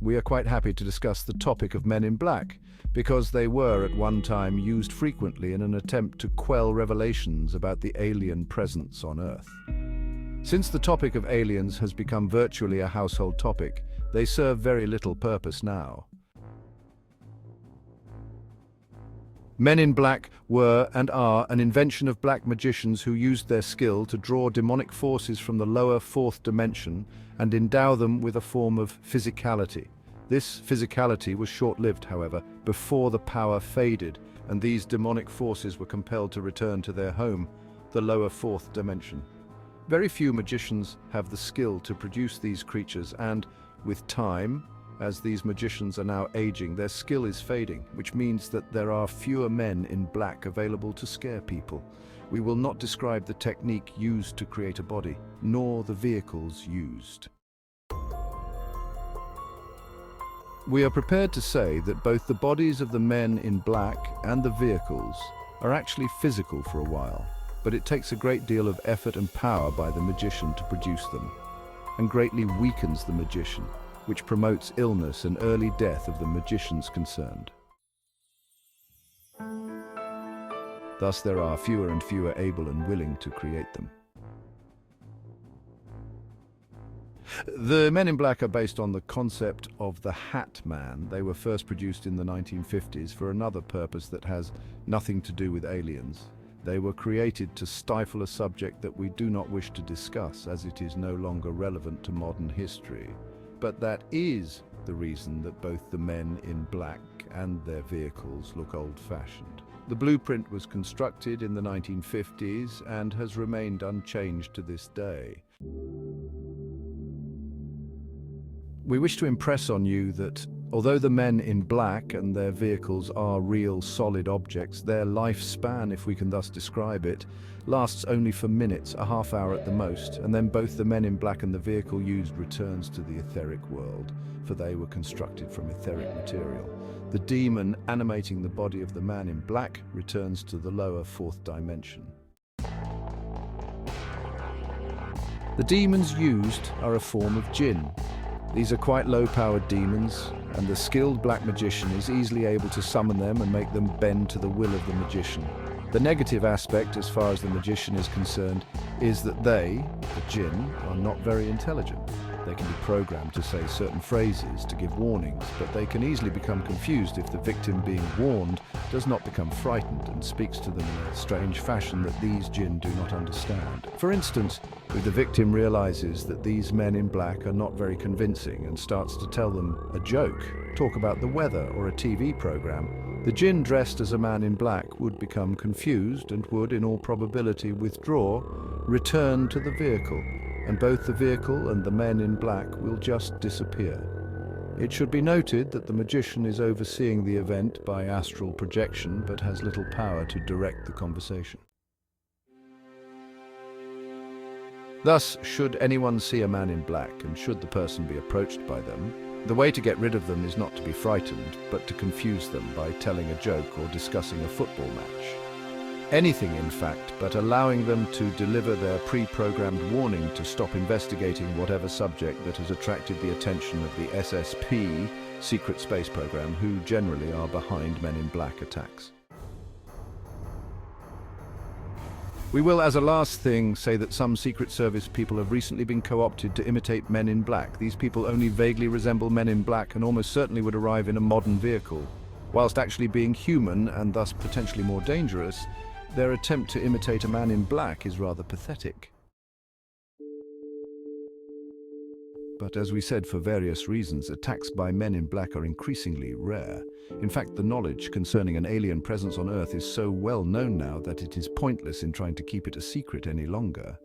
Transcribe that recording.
We are quite happy to discuss the topic of Men in Black, because they were at one time used frequently in an attempt to quell revelations about the alien presence on Earth. Since the topic of aliens has become virtually a household topic, they serve very little purpose now. Men in Black were and are an invention of black magicians who used their skill to draw demonic forces from the lower fourth dimension and endow them with a form of physicality. This physicality was short-lived, however, before the power faded and these demonic forces were compelled to return to their home, the lower fourth dimension. Very few magicians have the skill to produce these creatures, and with time, as these magicians are now aging, their skill is fading, which means that there are fewer men in black available to scare people. We will not describe the technique used to create a body, nor the vehicles used. We are prepared to say that both the bodies of the men in black and the vehicles are actually physical for a while, but it takes a great deal of effort and power by the magician to produce them, and greatly weakens the magician, which promotes illness and early death of the magicians concerned. Thus, there are fewer and fewer able and willing to create them. The Men in Black are based on the concept of the Hat Man. They were first produced in the 1950s for another purpose that has nothing to do with aliens. They were created to stifle a subject that we do not wish to discuss, as it is no longer relevant to modern history. But that is the reason that both the Men in Black and their vehicles look old-fashioned. The blueprint was constructed in the 1950s and has remained unchanged to this day. We wish to impress on you that, although the Men in Black and their vehicles are real solid objects, their lifespan, if we can thus describe it, lasts only for minutes, a half hour at the most, and then both the Men in Black and the vehicle used returns to the etheric world, for they were constructed from etheric material. The demon animating the body of the Man in Black returns to the lower fourth dimension. The demons used are a form of jinn. These are quite low-powered demons, and the skilled black magician is easily able to summon them and make them bend to the will of the magician. The negative aspect, as far as the magician is concerned, is that they, the jinn, are not very intelligent. They can be programmed to say certain phrases to give warnings, but they can easily become confused if the victim being warned does not become frightened and speaks to them in a strange fashion that these jinn do not understand. For instance, if the victim realizes that these Men in Black are not very convincing and starts to tell them a joke, talk about the weather or a TV program, the jinn dressed as a Man in Black would become confused and would, in all probability, withdraw, return to the vehicle, and both the vehicle and the Men in Black will just disappear. It should be noted that the magician is overseeing the event by astral projection, but has little power to direct the conversation. Thus, should anyone see a Man in Black, and should the person be approached by them, the way to get rid of them is not to be frightened, but to confuse them by telling a joke or discussing a football match. Anything, in fact, but allowing them to deliver their pre-programmed warning to stop investigating whatever subject that has attracted the attention of the SSP, Secret Space Program, who generally are behind Men in Black attacks. We will, as a last thing, say that some Secret Service people have recently been co-opted to imitate Men in Black. These people only vaguely resemble Men in Black and almost certainly would arrive in a modern vehicle. Whilst actually being human and thus potentially more dangerous, their attempt to imitate a Man in Black is rather pathetic. But as we said, for various reasons, attacks by Men in Black are increasingly rare. In fact, the knowledge concerning an alien presence on Earth is so well known now that it is pointless in trying to keep it a secret any longer.